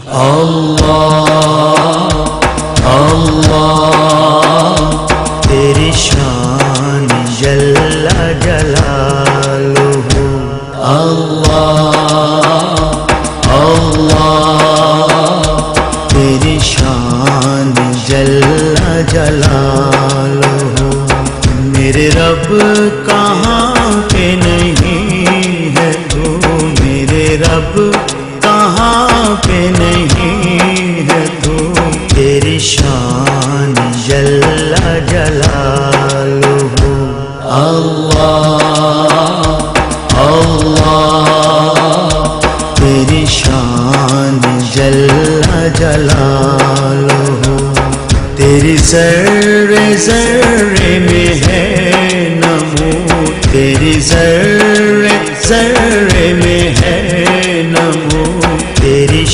اللہ اللہ تیری شان جل جلالہ، اللہ اللہ تیری شان جل جلالہ۔ میرے رب کہاں پہ نہیں ہے تو، میرے رب کہاں پہ نہیں ہے تو، تیری شان جل جلالہ، اللہ اللہ تیری شان جل جلالہ۔ تیری ذرے ذرے میں ہے نمو، تیری ذرے ذرے میں